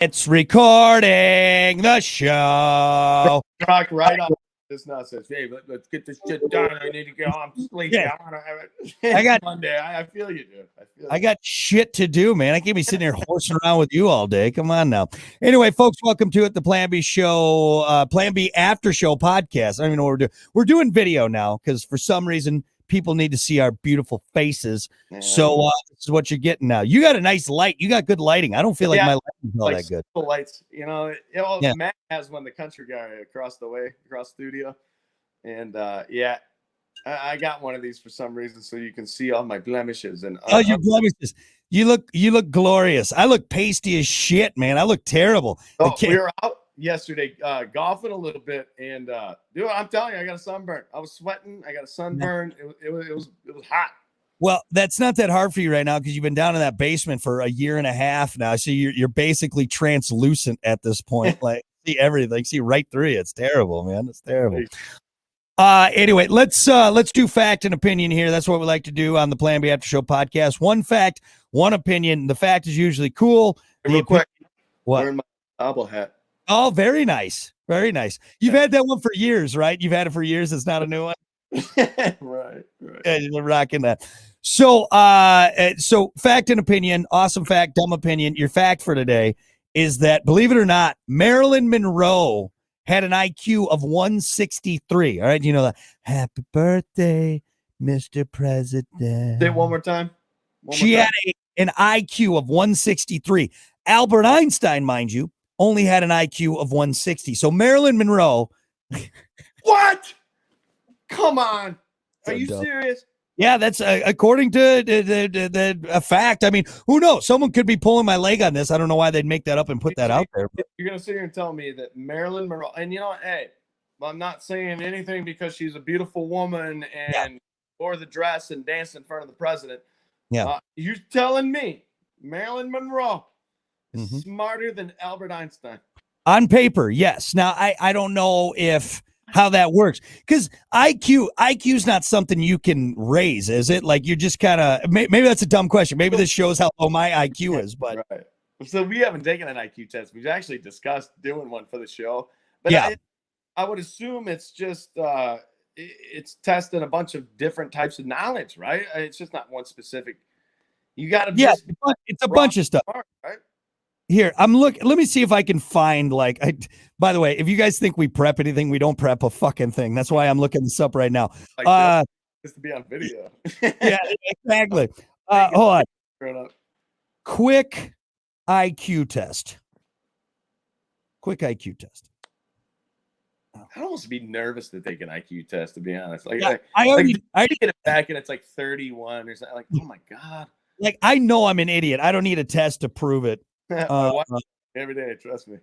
It's recording the show. Rock right off this nonsense. Hey, let's get this shit done. I need to get home sleep. Yeah. I want to have it. I got Monday. I feel you, dude. I got shit to do, man. I can't be sitting here horsing around with you all day. Come on now. Anyway, folks, welcome to it, the Plan B show, Plan B after show podcast. I don't even know what we're doing. We're doing video now because for some reason people need to see our beautiful faces. Yeah. So this is what you're getting now. You got a nice light. You got good lighting. I don't feel like my lighting is all that good. Lights, Matt has one, the country guy across the way, across studio. And I got one of these for some reason so you can see all my blemishes. And your blemishes. You look glorious. I look pasty as shit, man. I look terrible. We were out yesterday golfing a little bit, and dude, I'm telling you, I got a sunburn. I was sweating. I got a sunburn. It was hot. Well, that's not that hard for you right now because you've been down in that basement for a year and a half now. So you're basically translucent at this point. Like see everything, see right through you. It's terrible, man. It's terrible. Anyway, let's do fact and opinion here. That's what we like to do on the Plan B After Show podcast. One fact, one opinion. The fact is usually cool. Real quick, what? Wearing my Bible hat. Oh, very nice. Very nice. You've had that one for years, right? You've had it for years. It's not a new one. Right. Yeah, you're rocking that. So fact and opinion, awesome fact, dumb opinion. Your fact for today is that, believe it or not, Marilyn Monroe had an IQ of 163. All right. You know that. Happy birthday, Mr. President. Say it one more time. She had an IQ of 163. Albert Einstein, mind you, only had an IQ of 160. So Marilyn Monroe. What? Come on. Are you serious? Yeah, that's according to the fact. I mean, who knows? Someone could be pulling my leg on this. I don't know why they'd make that up and put that out there. You're going to sit here and tell me that Marilyn Monroe, and you know what, hey, I'm not saying anything because she's a beautiful woman and wore the dress and danced in front of the president. Yeah. You're telling me Marilyn Monroe is smarter than Albert Einstein? On paper, yes. Now, I don't know how that works, because IQ's not something you can raise, is it? Like, you're just kind of, maybe that's a dumb question. Maybe this shows how low my IQ is, but right. So we haven't taken an IQ test. We've actually discussed doing one for the show, but I would assume it's just it's testing a bunch of different types of knowledge, right? It's just not one specific. You got to it's a bunch of stuff, right? Here, I'm looking. Let me see if I can find, by the way, if you guys think we prep anything, we don't prep a fucking thing. That's why I'm looking this up right now. Just to be on video. Yeah, exactly. Hold on. Quick IQ test. Quick IQ test. I'd almost be nervous to take an IQ test, to be honest. I already get it back and it's like 31 or something. Like, oh my God. Like, I know I'm an idiot. I don't need a test to prove it. Every day, trust me.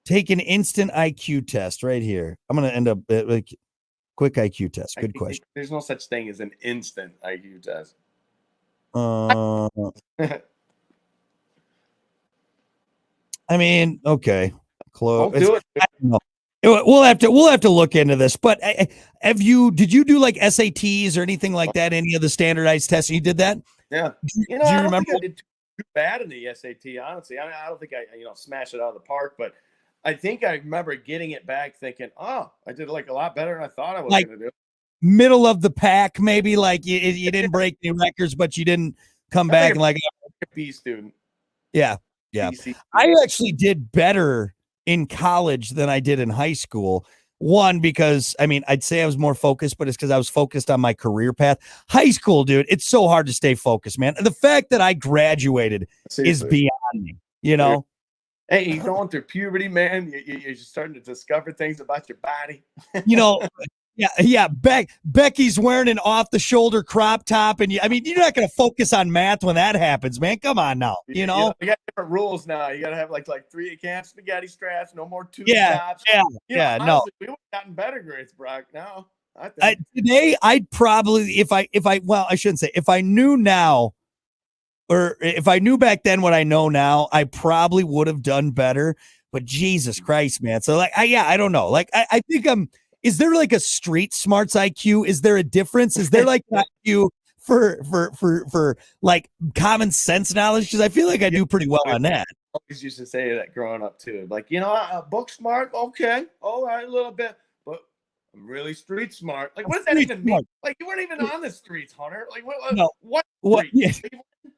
Take an instant IQ test right here. I'm gonna end up quick IQ test. Good question. There's no such thing as an instant IQ test. I mean, okay, close. Don't do it. I don't know. We'll have to look into this. But did you do like SATs or anything like that? Any of the standardized tests? You did that? Yeah. Do you remember? I did too bad in the SAT, honestly. I mean, I don't think I smashed it out of the park, but I think I remember getting it back thinking, oh, I did like a lot better than I thought I was going to do. Middle of the pack, maybe, like you didn't break any records, but you didn't come back and like a B student. Yeah. I actually did better in college than I did in high school. One, because I'd say I was more focused, but it's because I was focused on my career path. High school, dude, it's so hard to stay focused, man. The fact that I graduated is beyond me, you know? Hey, you're going through puberty, man. You're just starting to discover things about your body. Yeah. Becky's wearing an off-the-shoulder crop top, and you're not going to focus on math when that happens, man. Come on now, you know. You got different rules now. You got to have like 3 camp spaghetti straps, no more 2 tops. Honestly, no. We would have gotten better grades, Brock. Now, I think today I'd probably, if I shouldn't say, if I knew now, or if I knew back then what I know now, I probably would have done better. But Jesus Christ, man. So I don't know. Like I think is there like a street smarts IQ? Is there a difference? Is there like an IQ for like common sense knowledge? Because I feel like I do pretty well on that. always used to say that growing up too. Like, book smart, okay, all right, a little bit, but I'm really street smart. Like, I'm what does that street even mean? smart. Like, you weren't even on the streets, Hunter. Like, No. what What? street? Yeah.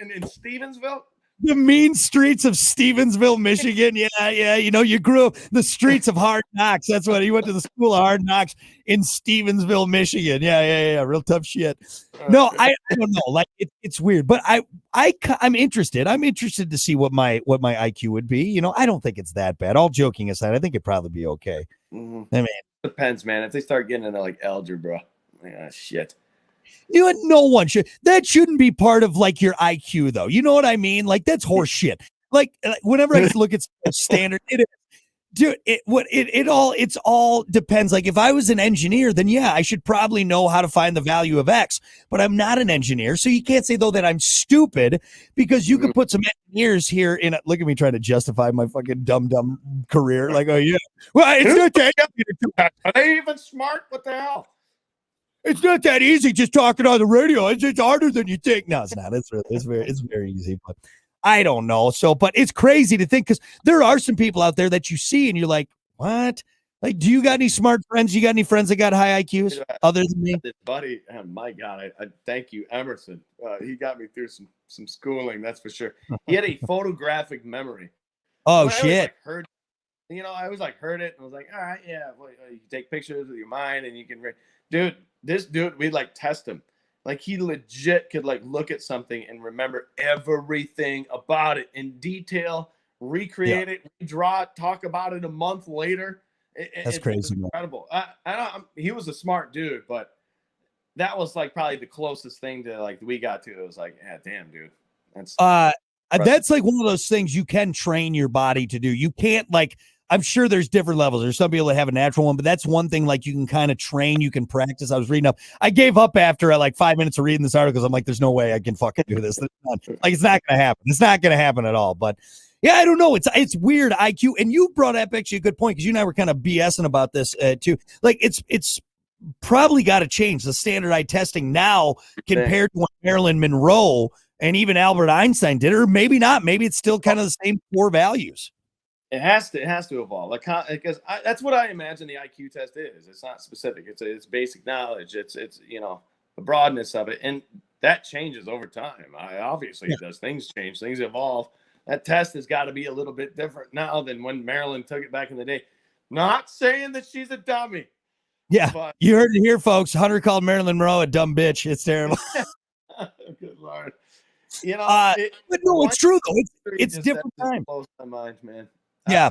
In Stevensville? The mean streets of Stevensville, Michigan. Yeah. You grew up the streets of Hard Knocks. That's what you went to the school of Hard Knocks in Stevensville, Michigan. Yeah. Real tough shit. No, I don't know. Like it's weird, but I'm interested. I'm interested to see what my IQ would be. I don't think it's that bad. All joking aside, I think it'd probably be okay. Mm-hmm. I mean, depends, man. If they start getting into like algebra, shit. No one should. That shouldn't be part of like your IQ, though. You know what I mean? Like that's horse shit. Like whenever I look at standard, it's all depends. Like if I was an engineer, then yeah, I should probably know how to find the value of X. But I'm not an engineer, so you can't say though that I'm stupid because you could put some engineers here in. Look at me trying to justify my fucking dumb career. Like, oh yeah, well it's not that. Are they even smart? What the hell? It's not that easy just talking on the radio. It's harder than you think. No, it's not. It's very easy, but I don't know. So, but it's crazy to think because there are some people out there that you see and you're like, what? Like, do you got any smart friends? You got any friends that got high IQs other than me? This buddy, my God, I thank you, Emerson. He got me through some schooling, that's for sure. He had a photographic memory. Oh shit! I always heard it and I was like, all right, yeah. Well, you can take pictures with your mind and you can, dude. This dude, we test him. Like he legit could look at something and remember everything about it in detail, recreate it, redraw it, talk about it a month later. That's crazy. It's incredible. He was a smart dude, but that was probably the closest thing to we got to. It was like, yeah, damn, dude. That's like one of those things you can train your body to do. You can't I'm sure there's different levels. There's some people that have a natural one, but that's one thing you can kind of train, you can practice. I was reading up. I gave up after 5 minutes of reading this article because I'm like, there's no way I can fucking do this. It's not going to happen. It's not going to happen at all. But yeah, I don't know. It's weird IQ. And you brought up actually a good point because you and I were kind of BSing about this too. It's probably got to change the standardized testing now compared to when Marilyn Monroe and even Albert Einstein did it, or maybe not. Maybe it's still kind of the same core values. It has to evolve, because that's what I imagine the IQ test is. It's not specific. It's basic knowledge. It's the broadness of it, and that changes over time. Obviously, it does. Things change. Things evolve. That test has got to be a little bit different now than when Marilyn took it back in the day. Not saying that she's a dummy. Yeah, but you heard it here, folks. Hunter called Marilyn Monroe a dumb bitch. It's terrible. Good Lord. But no, it's true though. It's different time. Blows my mind, man. Yeah.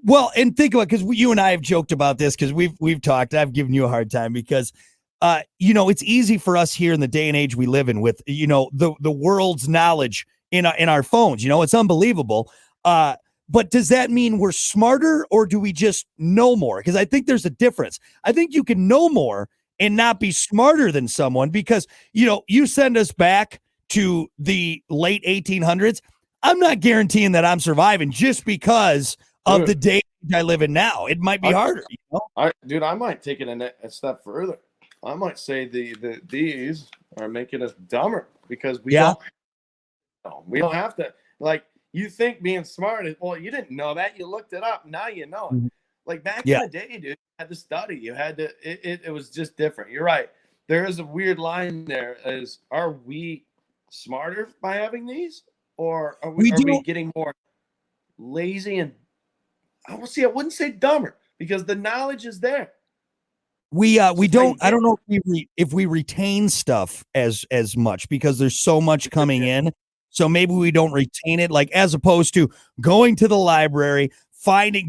Well, and think about it, because you and I have joked about this because we've talked. I've given you a hard time because, it's easy for us here in the day and age we live in with, the world's knowledge in our phones. It's unbelievable. But does that mean we're smarter or do we just know more? Because I think there's a difference. I think you can know more and not be smarter than someone because, you send us back to the late 1800s. I'm not guaranteeing that I'm surviving just because of the day I live in now. It might be harder. I might take it a step further. I might say these are making us dumber because we don't have to. You think being smart is, well, you didn't know that. You looked it up. Now you know it. Mm-hmm. Back in the day, dude, you had to study. You had to. It was just different. You're right. There is a weird line there. Are we smarter by having these? Or are we getting more lazy and I wouldn't say dumber because the knowledge is there. We don't. I don't know if we retain stuff as much because there's so much coming in. So maybe we don't retain it, as opposed to going to the library,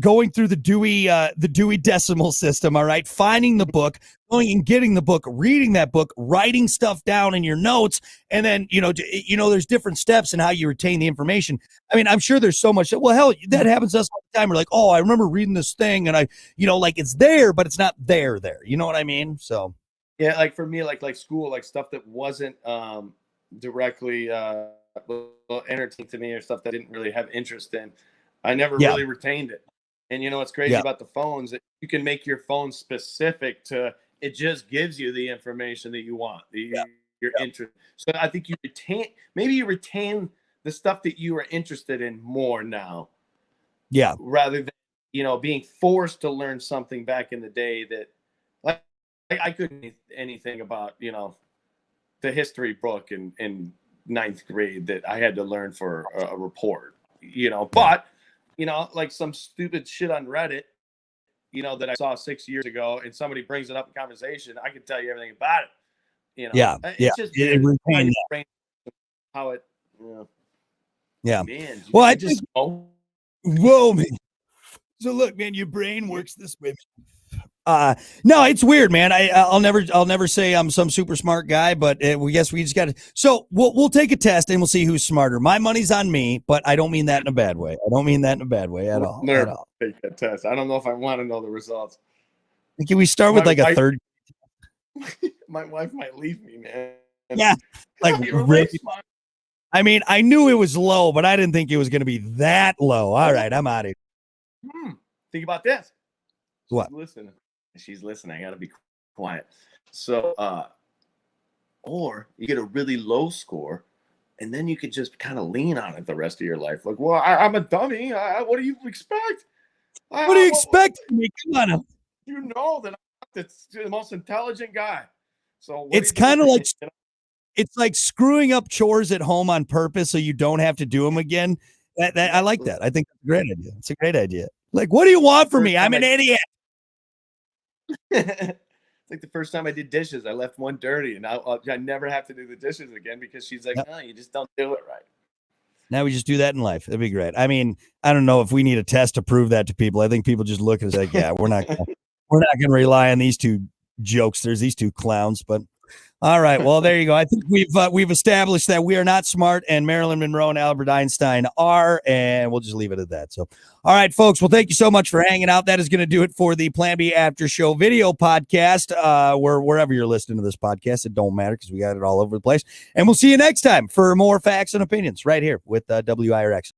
going through the Dewey Decimal System. All right, finding the book, going and getting the book, reading that book, writing stuff down in your notes, and then there's different steps in how you retain the information. I mean, I'm sure there's so much. Well, hell, that happens to us all the time. We're like, oh, I remember reading this thing, and I, it's there, but it's not there. You know what I mean? So yeah, for me, like school, stuff that wasn't directly entertaining to me or stuff that I didn't really have interest in. I never really retained it. And what's crazy about the phones, you can make your phone specific to, it just gives you the information that you want, your interest. So I think you retain the stuff that you are interested in more now. Yeah. Rather than, being forced to learn something back in the day that, like, I couldn't anything about, the history book in ninth grade that I had to learn for a report, but, like some stupid shit on Reddit, that I saw 6 years ago, and somebody brings it up in conversation, I can tell you everything about it. Yeah. It's just weird how it, yeah. man, Well, I just, whoa, man. So look, man, your brain works this way. No, it's weird, man. I'll never say I'm some super smart guy, but we guess we just got to. So we'll take a test and we'll see who's smarter. My money's on me, but I don't mean that in a bad way. I don't mean that in a bad way at all. Never take that test. I don't know if I want to know the results. Can we start with like a third? My wife might leave me, man. Yeah, like really. I mean, I knew it was low, but I didn't think it was going to be that low. All right, I'm out of here. Think about this. What? She's listening. I got to be quiet. So, or you get a really low score, and then you could just kind of lean on it the rest of your life. Like, well, I'm a dummy. What do you expect? What do you expect from me? Come on. You know that I'm the most intelligent guy. So it's kind of like it's like screwing up chores at home on purpose so you don't have to do them again. I like that. I think that's a great idea. It's a great idea. Like, what do you want from me? I'm an idiot. It's like the first time I did dishes, I left one dirty, and I never have to do the dishes again because she's like, no, you just don't do it right. Now we just do that in life. That'd be great. I mean, I don't know if we need a test to prove that to people. I think people just look at us like, yeah, we're not going to rely on these two jokesters, these two clowns. But all right, well, there you go. I think we've established that we are not smart, and Marilyn Monroe and Albert Einstein are, and we'll just leave it at that. So, all right, folks. Well, thank you so much for hanging out. That is going to do it for the Plan B After Show video podcast. Wherever you're listening to this podcast, it don't matter because we got it all over the place. And we'll see you next time for more facts and opinions right here with WIRX.